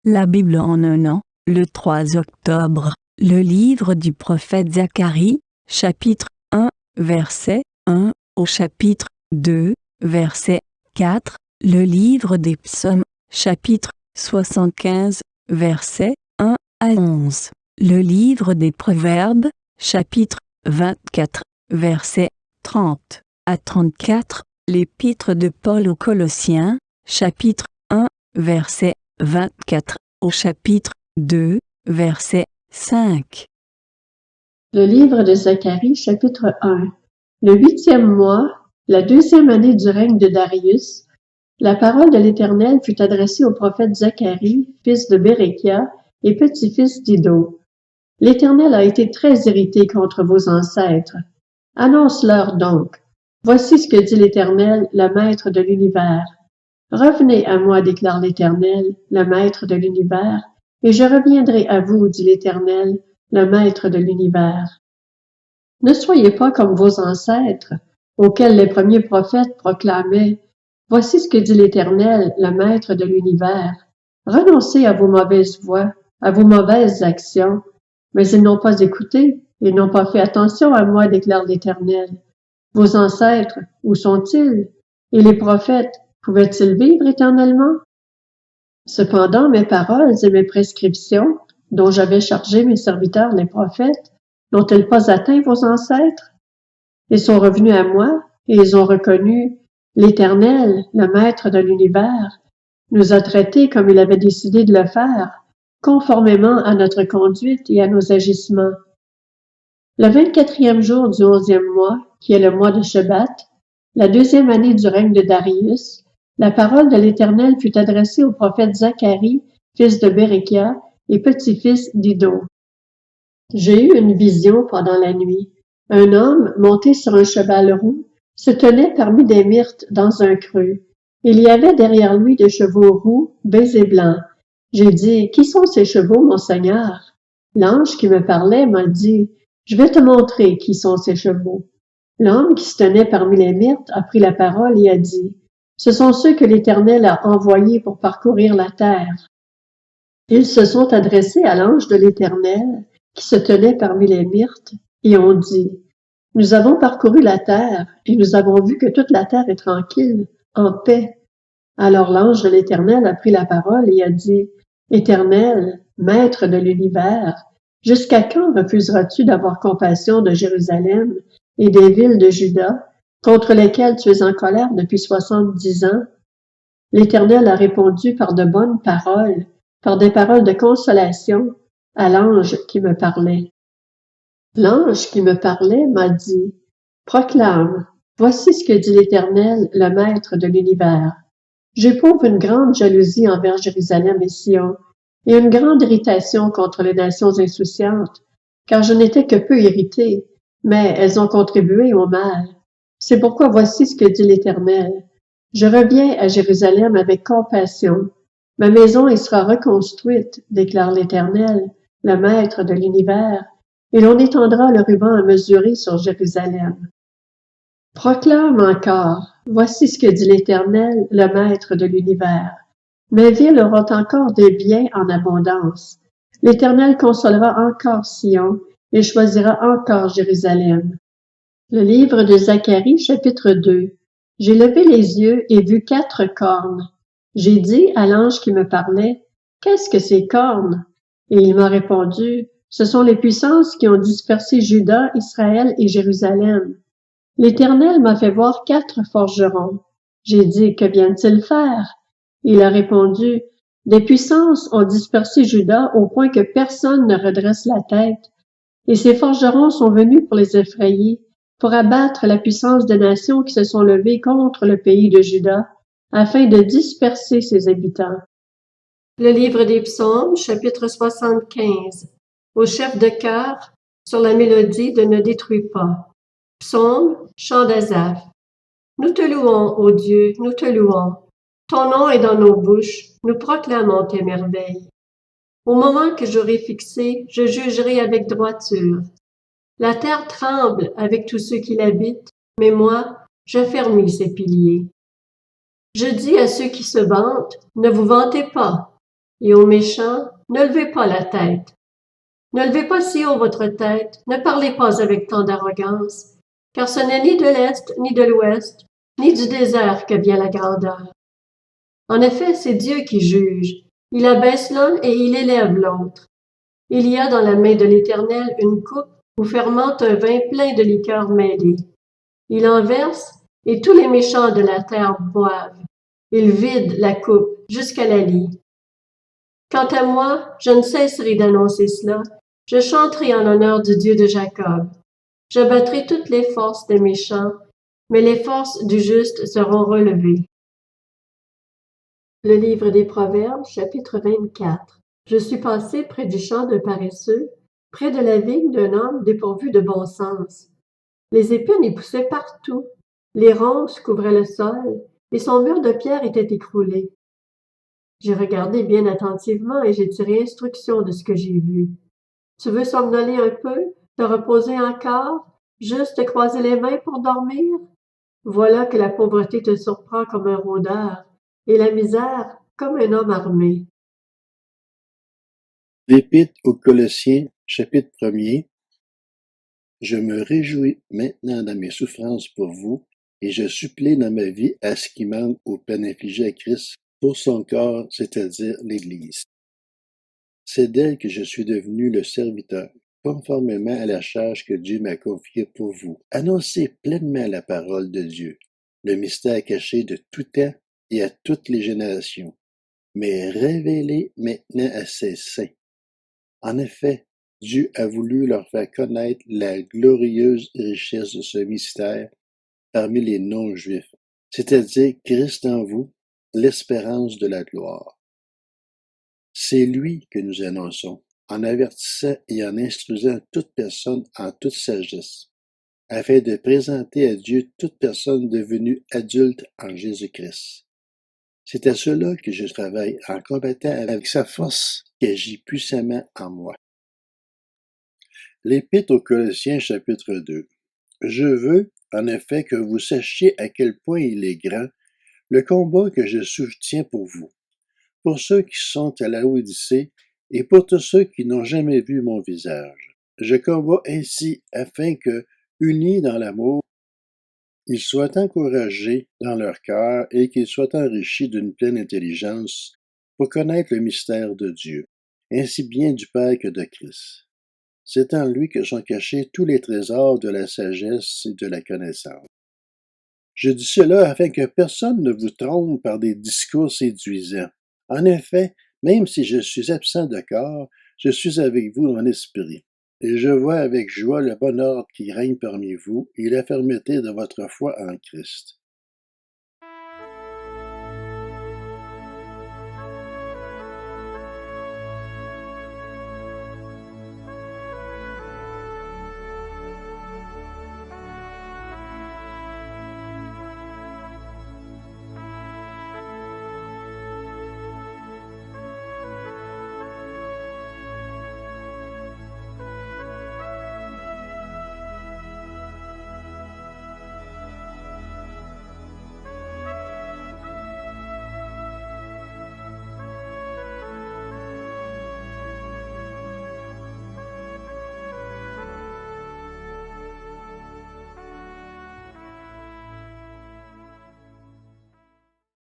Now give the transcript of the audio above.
La Bible en un an, le 3 octobre, le livre du prophète Zacharie, chapitre 1, verset 1, au chapitre 2, verset 4, le livre des psaumes, chapitre 75, verset 1 à 11, le livre des proverbes, chapitre 24, verset 30 à 34, l'épître de Paul aux Colossiens, chapitre 1, verset 24 au chapitre 2, verset 5. Le livre de Zacharie, chapitre 1. Le 8e mois, la 2e année du règne de Darius, la parole de l'Éternel fut adressée au prophète Zacharie, fils de Béréchia et petit-fils d'Iddo. L'Éternel a été très irrité contre vos ancêtres. Annonce-leur donc. Voici ce que dit l'Éternel, le Maître de l'univers. Revenez à moi, déclare l'Éternel, le Maître de l'univers, et je reviendrai à vous, dit l'Éternel, le Maître de l'univers. Ne soyez pas comme vos ancêtres, auxquels les premiers prophètes proclamaient « Voici ce que dit l'Éternel, le Maître de l'univers. Renoncez à vos mauvaises voies, à vos mauvaises actions. » Mais ils n'ont pas écouté, ils n'ont pas fait attention à moi, déclare l'Éternel. Vos ancêtres, où sont-ils? Et les prophètes, pouvaient-ils vivre éternellement? Cependant, mes paroles et mes prescriptions, dont j'avais chargé mes serviteurs les prophètes, n'ont-elles pas atteint vos ancêtres? Ils sont revenus à moi, et ils ont reconnu l'Éternel, le Maître de l'univers, nous a traités comme il avait décidé de le faire, conformément à notre conduite et à nos agissements. Le 24e jour du 11e mois, qui est le mois de Shebat, la 2e année du règne de Darius, la parole de l'Éternel fut adressée au prophète Zacharie, fils de Béréchia et petit-fils d'Iddo. J'ai eu une vision pendant la nuit. Un homme, monté sur un cheval roux, se tenait parmi des myrtes dans un creux. Il y avait derrière lui des chevaux roux, bais et blancs. J'ai dit, « Qui sont ces chevaux, mon Seigneur? » L'ange qui me parlait m'a dit, « Je vais te montrer qui sont ces chevaux. » L'homme qui se tenait parmi les myrtes a pris la parole et a dit, « Ce sont ceux que l'Éternel a envoyés pour parcourir la terre. » Ils se sont adressés à l'ange de l'Éternel, qui se tenait parmi les myrtes, et ont dit, « Nous avons parcouru la terre, et nous avons vu que toute la terre est tranquille, en paix. » Alors l'ange de l'Éternel a pris la parole et a dit, « Éternel, Maître de l'univers, jusqu'à quand refuseras-tu d'avoir compassion de Jérusalem et des villes de Juda, contre lesquelles tu es en colère depuis 70 ans? » L'Éternel a répondu par de bonnes paroles, par des paroles de consolation, à l'ange qui me parlait. L'ange qui me parlait m'a dit, « Proclame, voici ce que dit l'Éternel, le Maître de l'univers. J'éprouve une grande jalousie envers Jérusalem et Sion, et une grande irritation contre les nations insouciantes, car je n'étais que peu irrité, mais elles ont contribué au mal. C'est pourquoi voici ce que dit l'Éternel. Je reviens à Jérusalem avec compassion. Ma maison y sera reconstruite, déclare l'Éternel, le Maître de l'univers, et l'on étendra le ruban à mesurer sur Jérusalem. Proclame encore, voici ce que dit l'Éternel, le Maître de l'univers. Mes villes auront encore des biens en abondance. L'Éternel consolera encore Sion et choisira encore Jérusalem. Le livre de Zacharie, chapitre 2. J'ai levé les yeux et vu 4 cornes. J'ai dit à l'ange qui me parlait, « Qu'est-ce que ces cornes? » Et il m'a répondu, « Ce sont les puissances qui ont dispersé Juda, Israël et Jérusalem. » L'Éternel m'a fait voir 4 forgerons. J'ai dit, « Que viennent-ils faire? » Il a répondu, « Des puissances ont dispersé Juda au point que personne ne redresse la tête. Et ces forgerons sont venus pour les effrayer, pour abattre la puissance des nations qui se sont levées contre le pays de Juda, afin de disperser ses habitants. » Le livre des psaumes, chapitre 75. Au chef de chœur, sur la mélodie de Ne détruis pas. Psaume, chant d'Asaph. Nous te louons, ô Dieu, nous te louons. Ton nom est dans nos bouches, nous proclamons tes merveilles. Au moment que j'aurai fixé, je jugerai avec droiture. La terre tremble avec tous ceux qui l'habitent, mais moi, j'affermis ses piliers. Je dis à ceux qui se vantent, ne vous vantez pas. Et aux méchants, ne levez pas la tête. Ne levez pas si haut votre tête, ne parlez pas avec tant d'arrogance, car ce n'est ni de l'Est, ni de l'Ouest, ni du désert que vient la grandeur. En effet, c'est Dieu qui juge. Il abaisse l'un et il élève l'autre. Il y a dans la main de l'Éternel une coupe où fermente un vin plein de liqueurs mêlées. Il en verse, et tous les méchants de la terre boivent. Il vide la coupe jusqu'à la lie. Quant à moi, je ne cesserai d'annoncer cela. Je chanterai en l'honneur du Dieu de Jacob. Je battrai toutes les forces des méchants, mais les forces du juste seront relevées. Le livre des Proverbes, chapitre 24. Je suis passé près du champ d'un paresseux, près de la vigne d'un homme dépourvu de bon sens. Les épines y poussaient partout, les ronces couvraient le sol, et son mur de pierre était écroulé. J'ai regardé bien attentivement et j'ai tiré instruction de ce que j'ai vu. Tu veux somnoler un peu, te reposer encore, juste te croiser les mains pour dormir? Voilà que la pauvreté te surprend comme un rôdeur, et la misère comme un homme armé. L'Épître aux Colossiens, chapitre 1er. Je me réjouis maintenant dans mes souffrances pour vous, et je supplie dans ma vie à ce qui manque aux peines infligées à Christ pour son corps, c'est-à-dire l'Église. C'est d'elle que je suis devenu le serviteur, conformément à la charge que Dieu m'a confiée pour vous. Annoncez pleinement la parole de Dieu, le mystère caché de tout temps et à toutes les générations, mais révélez maintenant à ses saints. En effet, Dieu a voulu leur faire connaître la glorieuse richesse de ce mystère parmi les non-juifs, c'est-à-dire Christ en vous, l'espérance de la gloire. C'est lui que nous annonçons, en avertissant et en instruisant toute personne en toute sagesse, afin de présenter à Dieu toute personne devenue adulte en Jésus-Christ. C'est à cela que je travaille en combattant avec sa force qui agit puissamment en moi. L'Épître aux Colossiens chapitre 2. Je veux, en effet, que vous sachiez à quel point il est grand le combat que je soutiens pour vous, pour ceux qui sont à la Odyssée et pour tous ceux qui n'ont jamais vu mon visage. Je combats ainsi afin que, unis dans l'amour, ils soient encouragés dans leur cœur et qu'ils soient enrichis d'une pleine intelligence pour connaître le mystère de Dieu, ainsi bien du Père que de Christ. C'est en lui que sont cachés tous les trésors de la sagesse et de la connaissance. Je dis cela afin que personne ne vous trompe par des discours séduisants. En effet, même si je suis absent de corps, je suis avec vous dans l'esprit. Et je vois avec joie le bon ordre qui règne parmi vous et la fermeté de votre foi en Christ.